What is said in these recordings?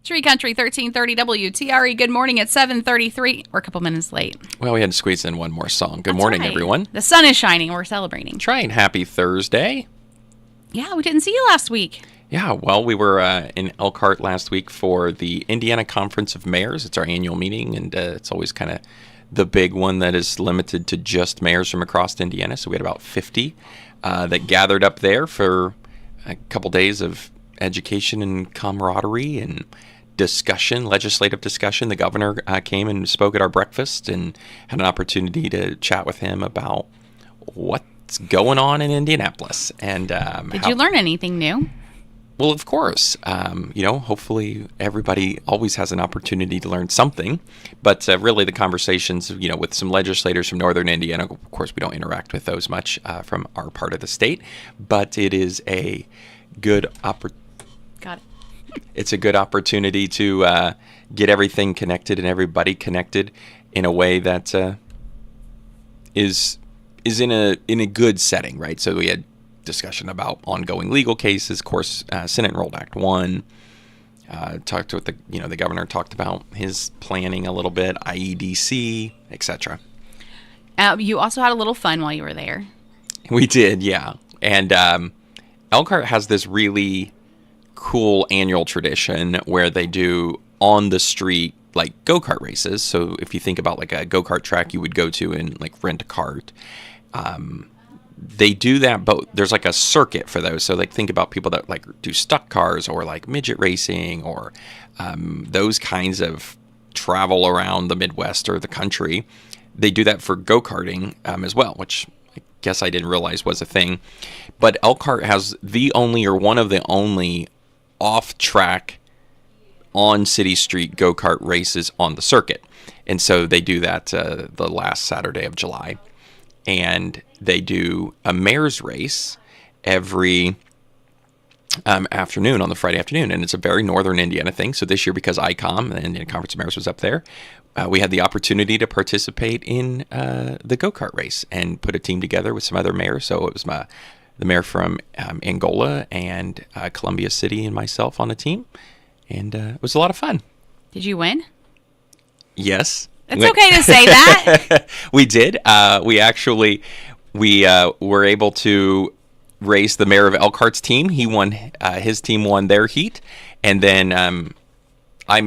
Tree Country 1330 WTRE. Good morning at 7:33. We're a couple minutes late. Well, we had to squeeze in one more song. Good morning, right. everyone. The sun is shining. We're celebrating. That's right. Happy Thursday. Yeah, we didn't see you last week. Yeah, well, we were in Elkhart last week for the Indiana Conference of Mayors. It's our annual meeting, and it's always kind of the big one that is limited to just mayors from across Indiana. So we had about 50 that gathered up there for a couple days of education and camaraderie and discussion, legislative discussion. The governor came and spoke at our breakfast and had an opportunity to chat with him about what's going on in Indianapolis. And did you learn anything new? Well, of course. Hopefully everybody always has an opportunity to learn something. But really the conversations, with some legislators from northern Indiana, of course we don't interact with those much from our part of the state, but it is a good opportunity. Got it. It's a good opportunity to get everything connected and everybody connected in a way that is in a good setting, right? So we had discussion about ongoing legal cases. Of course, Senate Enrolled Act 1. Talked with the governor talked about his planning a little bit, IEDC, etc. You also had a little fun while you were there. We did, yeah. And Elkhart has this really cool annual tradition where they do on the street like go-kart races. So if you think about like a go-kart track you would go to and like rent a cart, they do that, but there's like a circuit for those. So like think about people that like do stuck cars or like midget racing or those kinds of travel around the Midwest or the country. They do that for go-karting as well, which I guess I didn't realize was a thing. But Elkhart has the only or one of the only off-track on city street go-kart races on the circuit. And so they do that the last Saturday of July. And they do a mayor's race every afternoon on the Friday afternoon. And it's a very northern Indiana thing. So this year, because ICOM, the Indiana Conference of Mayors, was up there, we had the opportunity to participate in the go-kart race and put a team together with some other mayors. So it was the mayor from Angola and Columbia City and myself on the team. And it was a lot of fun. Did you win? Yes. It's okay to say that. We did. We were able to race the mayor of Elkhart's team. He won. His team won their heat. And then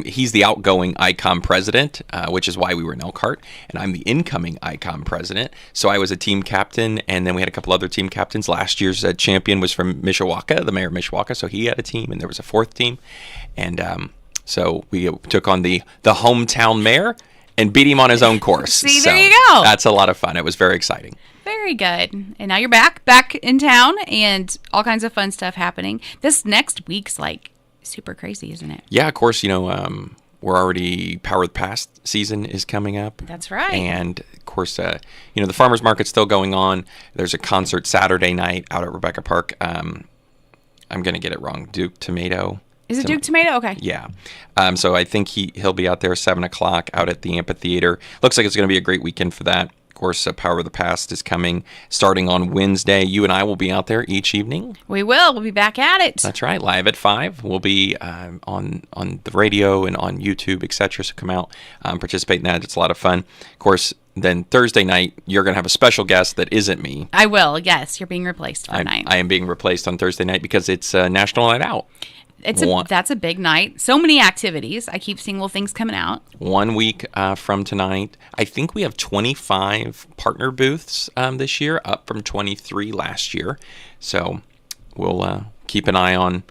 he's the outgoing ICOM president, which is why we were in Elkhart, and I'm the incoming ICOM president. So I was a team captain, and then we had a couple other team captains. Last year's champion was from Mishawaka, the mayor of Mishawaka, so he had a team, and there was a fourth team. And so we took on the hometown mayor and beat him on his own course. See, there you go. That's a lot of fun. It was very exciting. Very good. And now you're back in town, and all kinds of fun stuff happening. This next week's like super crazy, isn't it? Yeah, of course, we're already Power the Past season is coming up. That's right. And of course, the farmers market's still going on. There's a concert Saturday night out at Rebekah Park. I'm going to get it wrong. Duke Tomato. Is it Duke Tomato? Okay. Yeah. So I think he'll be out there 7:00 out at the amphitheater. Looks like it's going to be a great weekend for that. Of course, Power of the Past is coming starting on Wednesday. You and I will be out there each evening. We will. We'll be back at it. That's right. Live at 5. We'll be on the radio and on YouTube, etc. So come out, participate in that. It's a lot of fun. Of course, then Thursday night, you're going to have a special guest that isn't me. I will. Yes, you're being replaced for night. I am being replaced on Thursday night because it's National Night Out. That's a big night. So many activities. I keep seeing little things coming out. 1 week from tonight. I think we have 25 partner booths this year, up from 23 last year. So we'll keep an eye on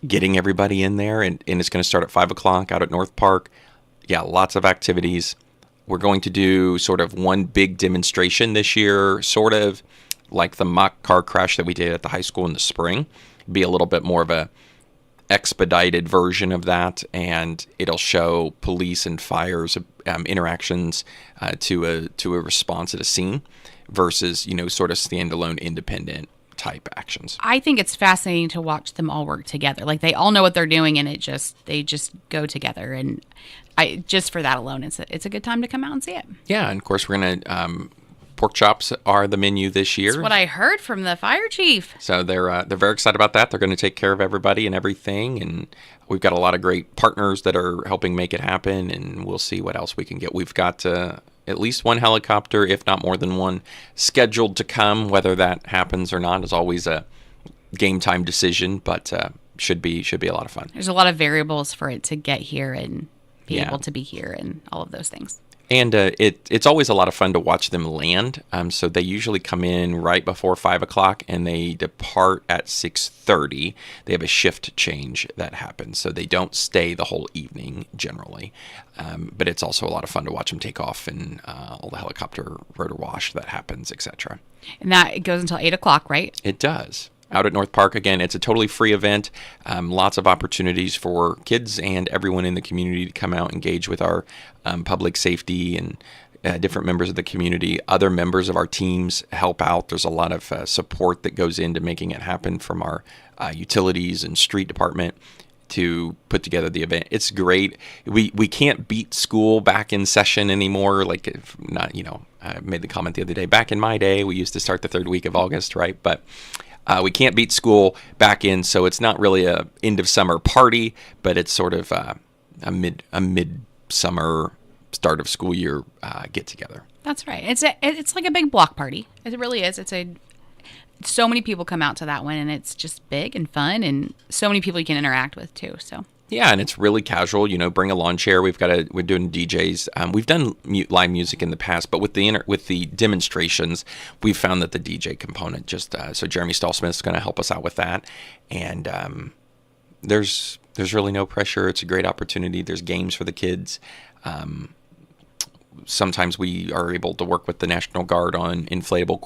getting everybody in there. And it's going to start at 5:00 out at North Park. Yeah, lots of activities. We're going to do sort of one big demonstration this year, sort of like the mock car crash that we did at the high school in the spring. Be a little bit more of a expedited version of that, and it'll show police and fires interactions to a response at a scene versus sort of standalone independent type actions. I think it's fascinating to watch them all work together. Like they all know what they're doing, and they just go together. And just for that alone, it's a good time to come out and see it. Yeah, and of course we're gonna pork chops are the menu this year. That's what I heard from the fire chief. So they're very excited about that. They're going to take care of everybody and everything, and we've got a lot of great partners that are helping make it happen, and we'll see what else we can get. We've got at least one helicopter, if not more than one, scheduled to come. Whether that happens or not is always a game time decision, but should be a lot of fun. There's a lot of variables for it to get here and be able to be here and all of those things. And it's always a lot of fun to watch them land. So they usually come in right before 5 o'clock and they depart at 6:30. They have a shift change that happens, so they don't stay the whole evening generally. But it's also a lot of fun to watch them take off and all the helicopter rotor wash that happens, etc. And that goes until 8 o'clock, right? It does. Out at North Park, again, it's a totally free event. Lots of opportunities for kids and everyone in the community to come out, engage with our public safety and different members of the community. Other members of our teams help out. There's a lot of support that goes into making it happen from our utilities and street department to put together the event. It's great. We can't beat school back in session anymore. Like, if not, I made the comment the other day. Back in my day, we used to start the third week of August, right? But we can't beat school back in, so it's not really a end of summer party, but it's sort of a mid-summer, start of school year get together. That's right. It's like a big block party. It really is. So many people come out to that one, and it's just big and fun, and so many people you can interact with too. So. Yeah, and it's really casual. Bring a lawn chair. We're doing DJs. We've done live music in the past, but with the demonstrations, we've found that the DJ component so Jeremy Stallsmith is going to help us out with that, and there's really no pressure. It's a great opportunity. There's games for the kids. Sometimes we are able to work with the National Guard on inflatable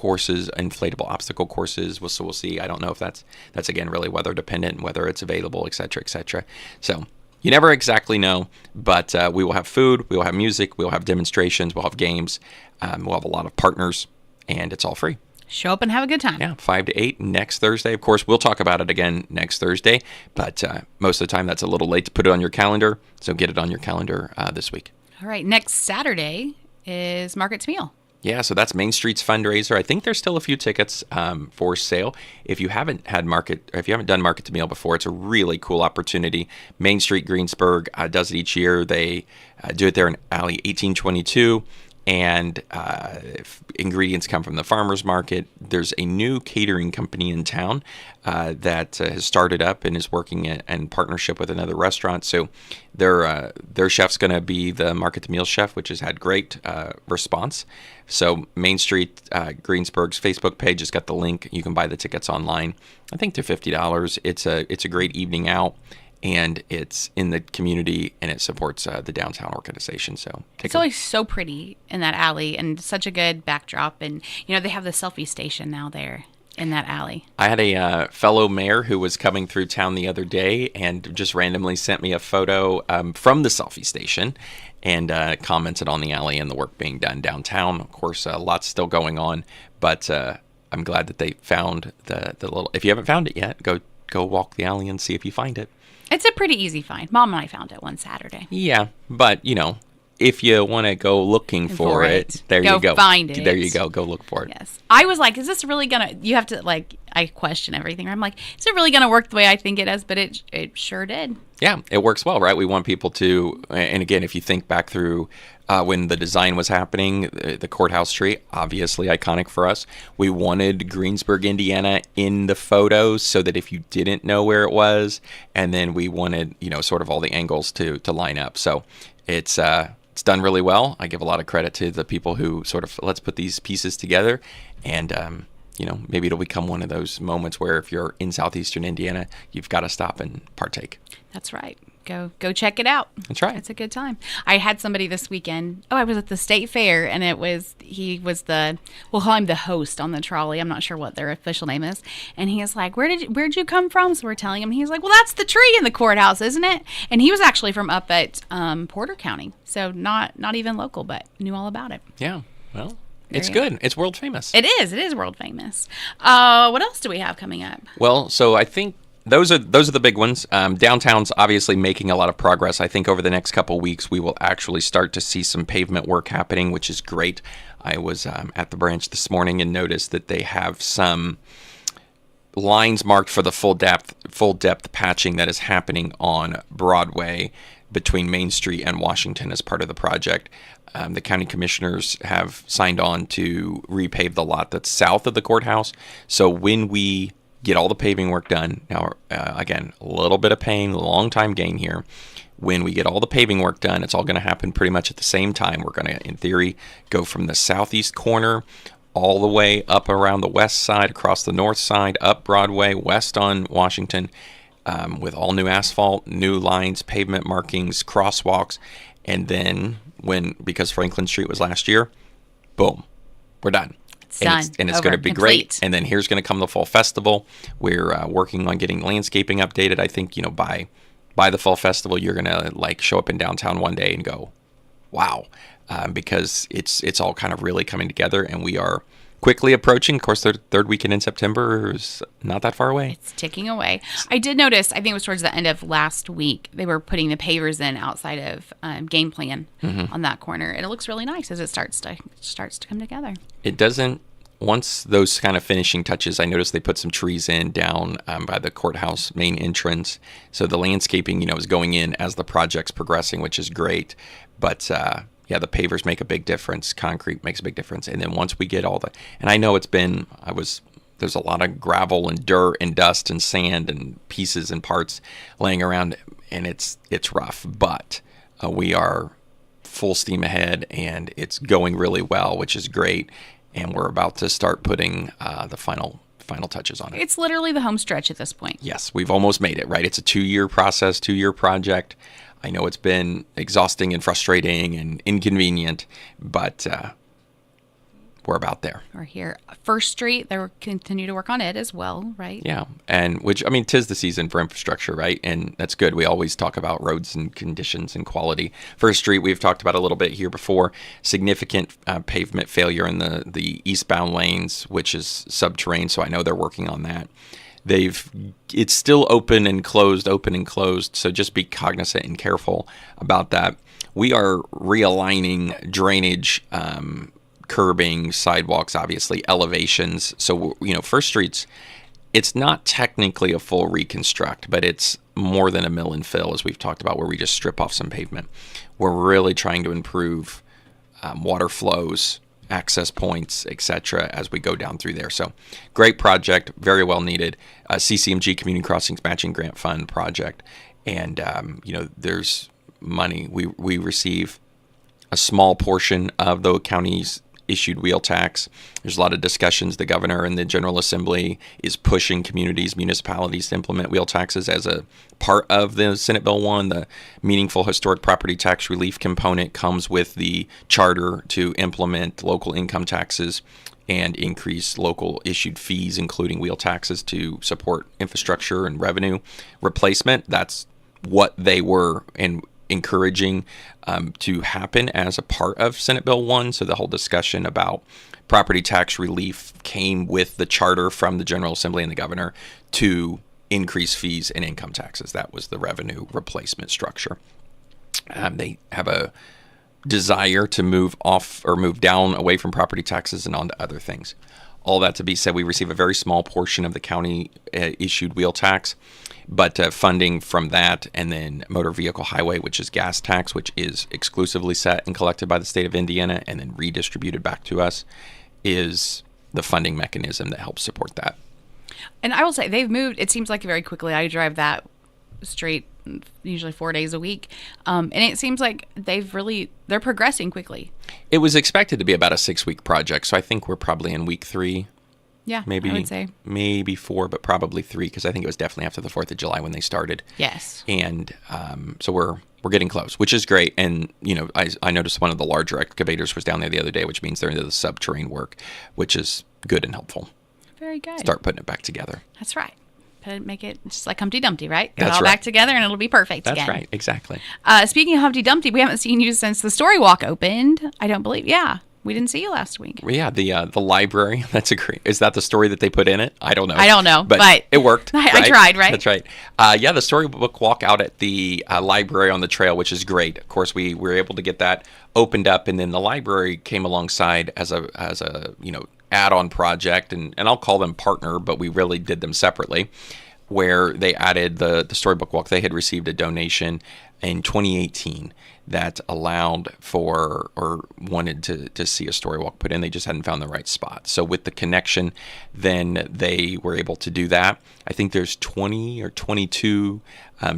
obstacle courses. So we'll see. I don't know if that's again really weather dependent, whether it's available, et cetera, et cetera. So you never exactly know, but we will have food, we will have music, we will have demonstrations, we'll have games, we'll have a lot of partners, and it's all free. Show up and have a good time. Yeah, 5 to 8 next Thursday. Of course, we'll talk about it again next Thursday, but most of the time that's a little late to put it on your calendar, so get it on your calendar this week. All right, next Saturday is Market to Meal. Yeah, so that's Main Street's fundraiser. I think there's still a few tickets for sale. If you haven't done Market to Meal before, it's a really cool opportunity. Main Street Greensburg does it each year. They do it there in Alley 1822. And ingredients come from the farmer's market. There's a new catering company in town that has started up and is working in partnership with another restaurant. So their chef's going to be the Market to Meal chef, which has had great response. So Main Street Greensburg's Facebook page has got the link. You can buy the tickets online. I think they're $50. It's a great evening out. And it's in the community, and it supports the downtown organization. So it's always so pretty in that alley, and such a good backdrop. And they have the selfie station now there in that alley. I had a fellow mayor who was coming through town the other day, and just randomly sent me a photo from the selfie station, and commented on the alley and the work being done downtown. Of course, lots still going on, but I'm glad that they found the little. If you haven't found it yet, go walk the alley and see if you find it. It's a pretty easy find. Mom and I found it one Saturday. Yeah, but, if you want to go looking for it, there you go. Find it. There you go. Go look for it. Yes. I was like, is this really going to, you have to, I question everything. I'm like, is it really going to work the way I think it is? But it sure did. Yeah, it works well, right? We want people to, and again, if you think back through when the design was happening, the courthouse tree, obviously iconic for us. We wanted Greensburg, Indiana in the photos so that if you didn't know where it was, and then we wanted, sort of all the angles to line up. So it's done really well. I give a lot of credit to the people who sort of, let's put these pieces together, and maybe it'll become one of those moments where if you're in southeastern Indiana, you've got to stop and partake. That's right. Go check it out. That's right. It's a good time. I had somebody this weekend. I was at the state fair, and we'll call him the host on the trolley. I'm not sure what their official name is. And he is like, where'd you come from? So we're telling him. He's like, well, that's the tree in the courthouse, isn't it? And he was actually from up at Porter County, so not even local, but knew all about it. Yeah. Well, it's good. It's world famous. It is. It is world famous. What else do we have coming up? Well, so I think those are the big ones. Downtown's obviously making a lot of progress. I think over the next couple weeks we will actually start to see some pavement work happening, which is great. I was at the branch this morning and noticed that they have some lines marked for the full depth patching that is happening on Broadway between Main Street and Washington as part of the project. The county commissioners have signed on to repave the lot that's south of the courthouse. So when we get all the paving work done, now again, a little bit of pain, long time gain here. When we get all the paving work done, it's all going to happen pretty much at the same time. We're going to, in theory, go from the southeast corner all the way up around the west side, across the north side, up Broadway, west on Washington, with all new asphalt, new lines, pavement markings, crosswalks. And then because Franklin Street was last year, boom, we're done. It's done. And it's going to be great. And then here's going to come the fall festival. We're working on getting landscaping updated. I think, by the fall festival, you're going to show up in downtown one day and go, wow, because it's all kind of really coming together, and we are quickly approaching. Of course, the third weekend in September is not that far away. It's ticking away. I did notice, I think it was towards the end of last week, they were putting the pavers in outside of Game Plan on that corner. And it looks really nice as it starts to come together. It doesn't. Once those kind of finishing touches, I noticed they put some trees in down by the courthouse main entrance. So the landscaping, is going in as the project's progressing, which is great. But the pavers make a big difference. Concrete makes a big difference. And then once we get and I know there's a lot of gravel and dirt and dust and sand and pieces and parts laying around, and it's rough. But we are full steam ahead, and it's going really well, which is great. And we're about to start putting the final touches on it. It's literally the home stretch at this point. Yes, we've almost made it, right? It's a 2-year process, 2-year project. I know it's been exhausting and frustrating and inconvenient, but we're about there. We're here. First Street, they will continue to work on it as well, right? Yeah, and 'tis the season for infrastructure, right? And that's good. We always talk about roads and conditions and quality. First Street, we've talked about a little bit here before. Significant pavement failure in the eastbound lanes, which is subterranean, so I know they're working on that. It's still open and closed, so just be cognizant and careful about that. We are realigning drainage, curbing, sidewalks, obviously, elevations. So, First Street's, it's not technically a full reconstruct, but it's more than a mill and fill, as we've talked about, where we just strip off some pavement. We're really trying to improve water flows, access points, etc., as we go down through there. So, great project, very well needed. CCMG Community Crossings Matching Grant Fund project. And, there's money. We receive a small portion of the county's issued wheel tax. There's a lot of discussions. The governor and the General Assembly is pushing municipalities to implement wheel taxes as a part of the Senate Bill 1. The meaningful historic property tax relief component comes with the charter to implement local income taxes and increase local issued fees, including wheel taxes, to support infrastructure and revenue replacement. That's what they were encouraging to happen as a part of Senate Bill 1. So the whole discussion about property tax relief came with the charter from the General Assembly and the governor to increase fees and income taxes. That was the revenue replacement structure. They have a desire to move down away from property taxes and onto other things. All that to be said, we receive a very small portion of the county issued wheel tax, but funding from that, and then motor vehicle highway, which is gas tax, which is exclusively set and collected by the state of Indiana and then redistributed back to us, is the funding mechanism that helps support that. And I will say they've moved, it seems like very quickly. I drive that straight usually 4 days a week. And it seems like they're progressing quickly. It was expected to be about a 6-week project. So I think we're probably in week 3. Yeah, maybe, I would say. Maybe 4, but probably 3, because I think it was definitely after the 4th of July when they started. Yes. And so we're getting close, which is great. And, I noticed one of the larger excavators was down there the other day, which means they're into the subterranean work, which is good and helpful. Very good. Start putting it back together. That's right. Make it just like Humpty Dumpty, right? Get That's it all right. back together and it'll be perfect again. That's right. Exactly. Speaking of Humpty Dumpty, we haven't seen you since the Storywalk opened. I don't believe. Yeah. We didn't see you last week. Yeah, the library. That's a great. Is that the story that they put in it? I don't know. I don't know, but it worked. I tried, right? That's right. Yeah, the storybook walk out at the library on the trail, which is great. Of course, we were able to get that opened up, and then the library came alongside as a add-on project, and I'll call them partner, but we really did them separately, where they added the storybook walk. They had received a donation in 2018 that allowed for or wanted to see a Storywalk put in. They just hadn't found the right spot. So with the connection, then they were able to do that. I think there's 20 or 22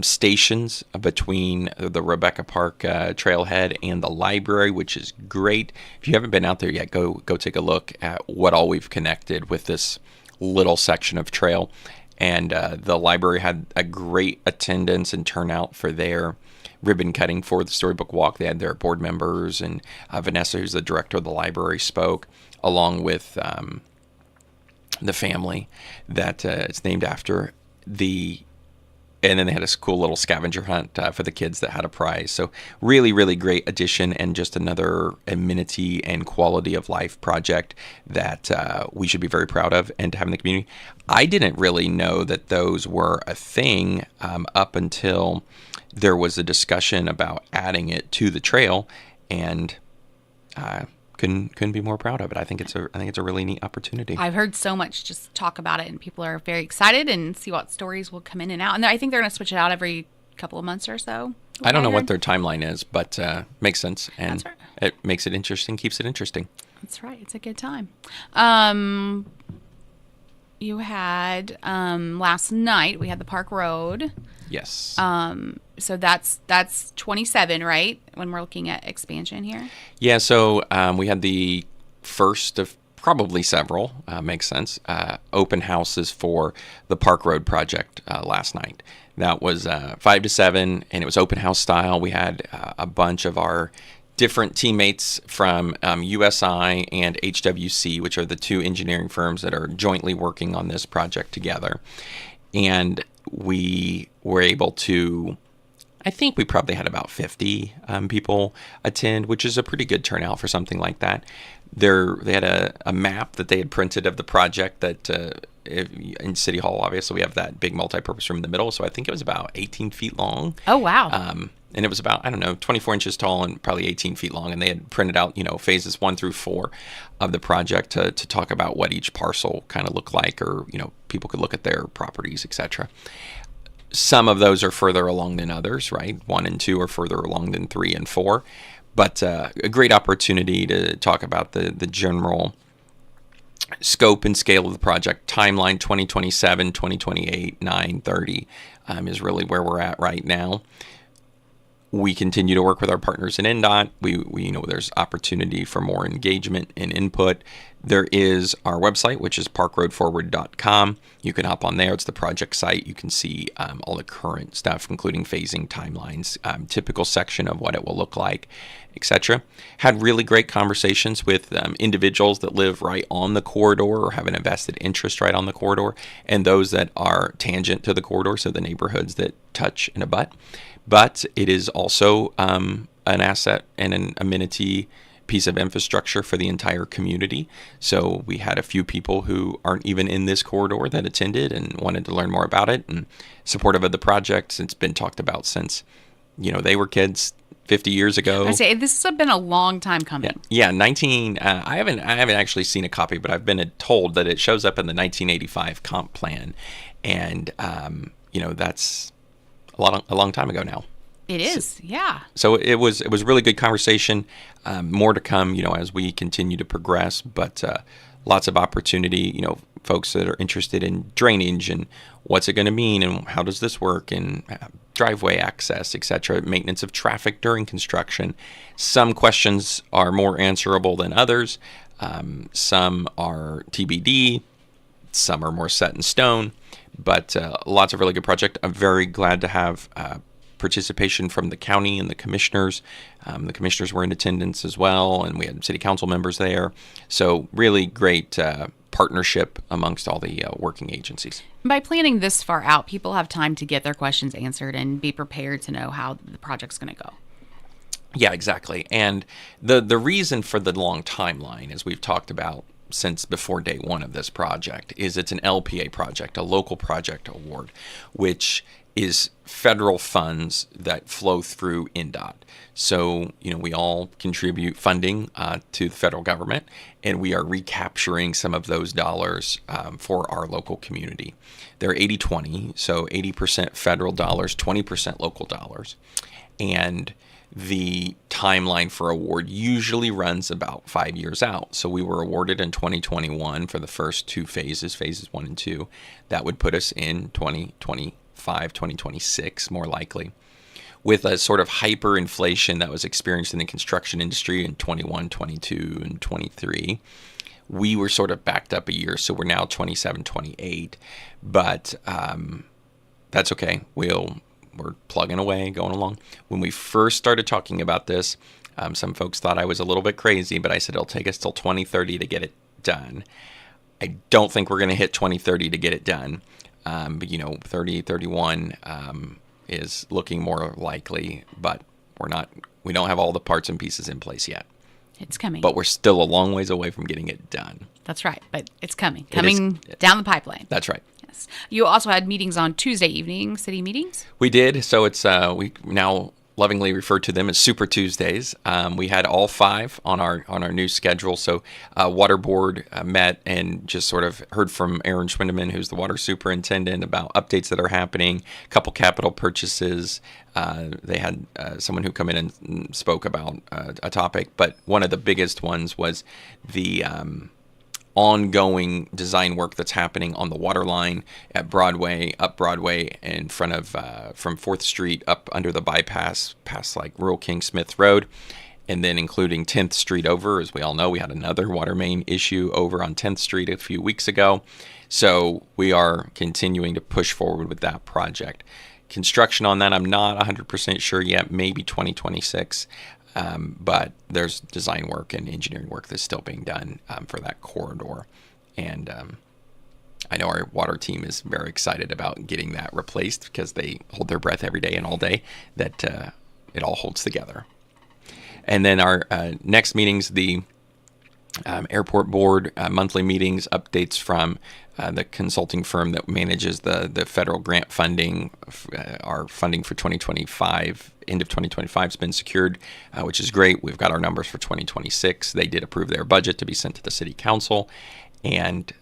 stations between the Rebekah Park trailhead and the library, which is great. If you haven't been out there yet, go take a look at what all we've connected with this little section of trail. And the library had a great attendance and turnout for their ribbon cutting for the Storybook Walk. They had their board members, and Vanessa, who's the director of the library, spoke, along with the family that it's named after. And then they had a cool little scavenger hunt for the kids that had a prize. So really, really great addition, and just another amenity and quality of life project that we should be very proud of and to have in the community. I didn't really know that those were a thing up until there was a discussion about adding it to the trail, and couldn't be more proud of it. I think it's a really neat opportunity. I've heard so much just talk about it, and people are very excited and see what stories will come in and out. And I think they're going to switch it out every couple of months or so. I don't know what their timeline is, but makes sense, and That's right. It makes it interesting, keeps it interesting. That's right. It's a good time. You had last night. We had the Park Road. Yes. So that's 27, right? When we're looking at expansion here. Yeah. So we had the first of probably several. Makes sense. Open houses for the Park Road project last night. That was 5 to 7, and it was open house style. We had a bunch of our different teammates from USI and HWC, which are the two engineering firms that are jointly working on this project together. And we were able to, I think we probably had about 50 people attend, which is a pretty good turnout for something like that. They had a map that they had printed of the project that in City Hall, obviously, we have that big multi-purpose room in the middle. So I think it was about 18 feet long. Oh, wow. And it was about, 24 inches tall and probably 18 feet long. And they had printed out, phases 1 through 4 of the project to talk about what each parcel kind of looked like, or, people could look at their properties, etc. Some of those are further along than others, right? 1 and 2 are further along than 3 and 4. But a great opportunity to talk about the general scope and scale of the project. Timeline 2027, 2028, 930 is really where we're at right now. We continue to work with our partners in NDOT. We there's opportunity for more engagement and input. There is our website, which is parkroadforward.com. You can hop on there. It's the project site. You can see all the current stuff, including phasing timelines, typical section of what it will look like, etc. Had really great conversations with individuals that live right on the corridor or have an invested interest right on the corridor, and those that are tangent to the corridor, so the neighborhoods that touch and abut. But it is also an asset and an amenity piece of infrastructure for the entire community. So we had a few people who aren't even in this corridor that attended and wanted to learn more about it and supportive of the project. It's been talked about since, they were kids 50 years ago. I say this has been a long time coming. Yeah, 19. I haven't actually seen a copy, but I've been told that it shows up in the 1985 comp plan, and that's a long time ago now. It is, yeah. So it was a really good conversation. More to come, as we continue to progress, but lots of opportunity, folks that are interested in drainage and what's it going to mean and how does this work, and driveway access, etc., maintenance of traffic during construction. Some questions are more answerable than others. Some are TBD. Some are more set in stone. But lots of really good project. I'm very glad to have participation from the county and the commissioners. The commissioners were in attendance as well, and we had city council members there. So really great partnership amongst all the working agencies. By planning this far out, people have time to get their questions answered and be prepared to know how the project's going to go. Yeah, exactly. And the reason for the long timeline, as we've talked about since before day one of this project, is it's an LPA project, a local project award, which is federal funds that flow through NDOT. So, we all contribute funding to the federal government, and we are recapturing some of those dollars for our local community. They're 80-20, so 80% federal dollars, 20% local dollars. And the timeline for award usually runs about 5 years out. So we were awarded in 2021 for the first two phases 1 and 2. That would put us in 2025, 2026, more likely. With a sort of hyperinflation that was experienced in the construction industry in 21, 22, and 23, we were sort of backed up a year. So we're now 27, 28. But that's okay. We're plugging away, going along. When we first started talking about this, some folks thought I was a little bit crazy, but I said it'll take us till 2030 to get it done. I don't think we're going to hit 2030 to get it done. But 30, 31 is looking more likely, but we don't have all the parts and pieces in place yet. It's coming. But we're still a long ways away from getting it done. That's right, but it's coming down the pipeline. That's right. Yes. You also had meetings on Tuesday evening, city meetings? We did. So it's we now lovingly refer to them as Super Tuesdays. We had all 5 on our new schedule. So Water Board met and just sort of heard from Aaron Schwindeman, who's the water superintendent, about updates that are happening, a couple capital purchases. They had someone who come in and spoke about a topic, but one of the biggest ones was the ongoing design work that's happening on the water line at Broadway, up Broadway, in front of from 4th Street up under the bypass, past like Rural King Smith Road, and then including 10th Street over. As we all know, we had another water main issue over on 10th Street a few weeks ago. So we are continuing to push forward with that project. Construction on that, I'm not 100% sure yet, maybe 2026. But there's design work and engineering work that's still being done for that corridor. And I know our water team is very excited about getting that replaced because they hold their breath every day and all day that it all holds together. And then our next meetings, the airport board monthly meetings, updates from the consulting firm that manages the federal grant funding. Our funding for 2025, end of 2025, has been secured, which is great. We've got our numbers for 2026. They did approve their budget to be sent to the city council, and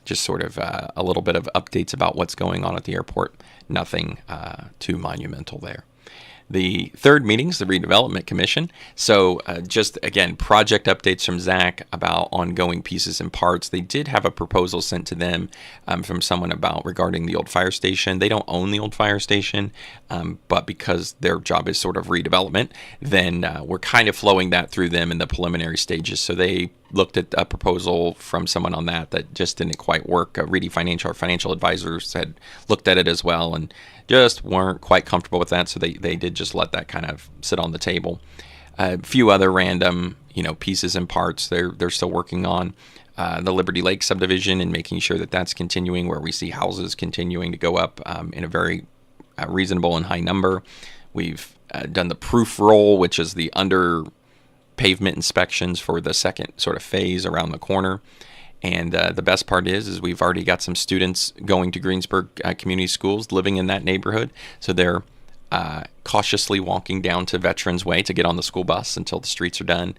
just sort of a little bit of updates about what's going on at the airport. Nothing too monumental there. The third meeting is the Redevelopment Commission. So just, again, project updates from Zach about ongoing pieces and parts. They did have a proposal sent to them from someone regarding the old fire station. They don't own the old fire station, but because their job is sort of redevelopment, then we're kind of flowing that through them in the preliminary stages. So they looked at a proposal from someone on that just didn't quite work. Reedy Financial, our financial advisors, had looked at it as well and just weren't quite comfortable with that, so they did just let that kind of sit on the table. A few other random, pieces and parts they're still working on. The Liberty Lake subdivision and making sure that that's continuing, where we see houses continuing to go up in a very reasonable and high number. We've done the proof roll, which is the under pavement inspections for the second sort of phase around the corner. And the best part is we've already got some students going to Greensburg Community Schools living in that neighborhood. So they're cautiously walking down to Veterans Way to get on the school bus until the streets are done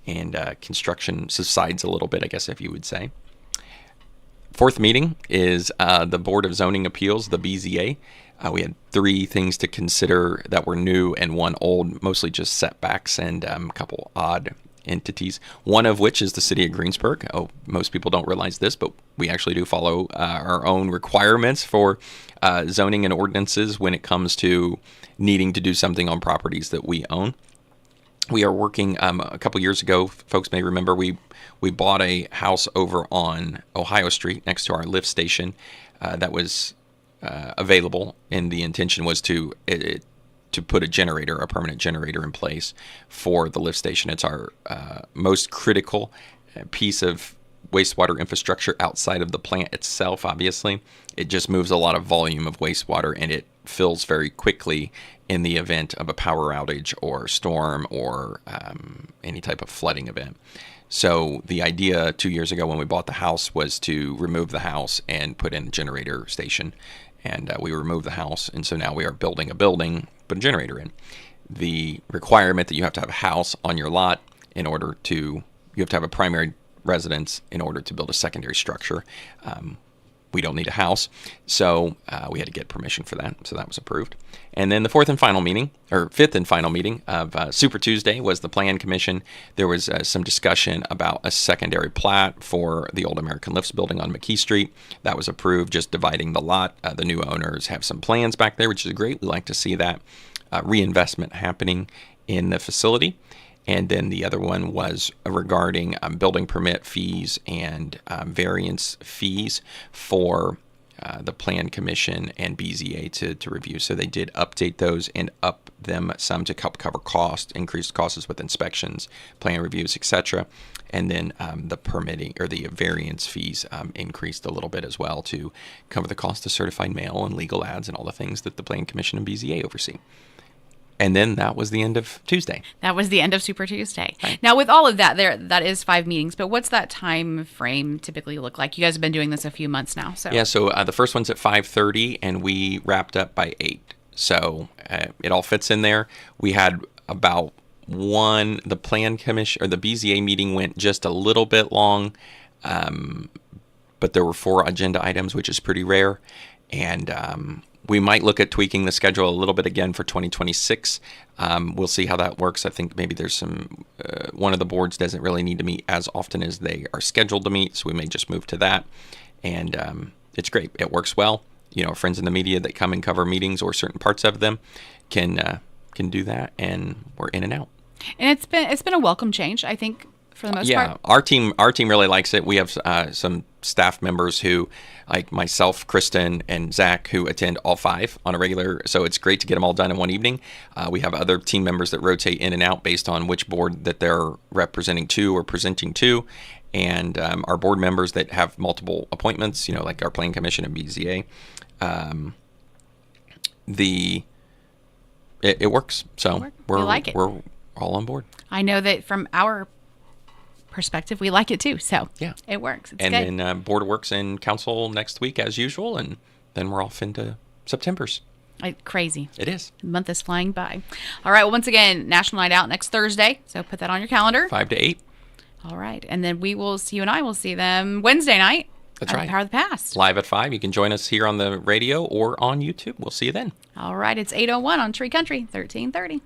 and construction subsides a little bit, I guess, if you would say. Fourth meeting is the Board of Zoning Appeals, the BZA. We had 3 things to consider that were new and 1 old, mostly just setbacks and a couple odd entities, one of which is the city of Greensburg. Most people don't realize this, but we actually do follow our own requirements for zoning and ordinances when it comes to needing to do something on properties that we own. We are working, a couple years ago, folks may remember, we bought a house over on Ohio Street next to our lift station that was available, and the intention was to put a permanent generator in place for the lift station. It's our most critical piece of wastewater infrastructure outside of the plant itself, obviously. It just moves a lot of volume of wastewater, and it fills very quickly in the event of a power outage or storm or any type of flooding event. So the idea 2 years ago when we bought the house was to remove the house and put in a generator station. And we removed the house, and so now we are building a building, put a generator in. The requirement that you have to have a house on your lot in order to, you have to have a primary residence in order to build a secondary structure. We don't need a house, so we had to get permission for that, so that was approved. And then the fifth and final meeting of Super Tuesday was the Plan Commission. There was some discussion about a secondary plat for the old American Lifts building on McKee Street. That was approved, just dividing the lot. The new owners have some plans back there, which is great. We like to see that reinvestment happening in the facility. And then the other one was regarding building permit fees and variance fees for the Plan Commission and BZA to review. So they did update those and up them some to help cover cost, increased costs with inspections, plan reviews, etc. And then the permitting or the variance fees increased a little bit as well to cover the cost of certified mail and legal ads and all the things that the Plan Commission and BZA oversee. And then that was the end of Tuesday. That was the end of Super Tuesday. Right. Now, with all of that, that is 5 meetings. But what's that time frame typically look like? You guys have been doing this a few months now. So the first one's at 5:30, and we wrapped up by 8. So it all fits in there. We had about the Plan Commission or the BZA meeting went just a little bit long, but there were 4 agenda items, which is pretty rare, and we might look at tweaking the schedule a little bit again for 2026. We'll see how that works. I think maybe there's some, one of the boards doesn't really need to meet as often as they are scheduled to meet, so we may just move to that. And it's great. It works well. Friends in the media that come and cover meetings or certain parts of them can do that, and we're in and out. And it's been a welcome change, I think, for the most part. Yeah, our team really likes it. We have some staff members who, like myself, Kristen, and Zach, who attend all 5 on a regular. So it's great to get them all done in one evening. We have other team members that rotate in and out based on which board that they're representing to or presenting to. And our board members that have multiple appointments, like our Plan Commission and BZA. It works. So we like it. We're all on board. I know that from our perspective, we like it too. So yeah, it works. It's and good. then board works in council next week as usual, and then we're off into September's. Crazy. It is. The month is flying by. All right. Well, once again, National Night Out next Thursday. So put that on your calendar. 5 to 8. All right. And then you and I will see them Wednesday night. That's right. Power of the Past. Live at 5. You can join us here on the radio or on YouTube. We'll see you then. All right. It's 8:01 on Tree Country, 1330.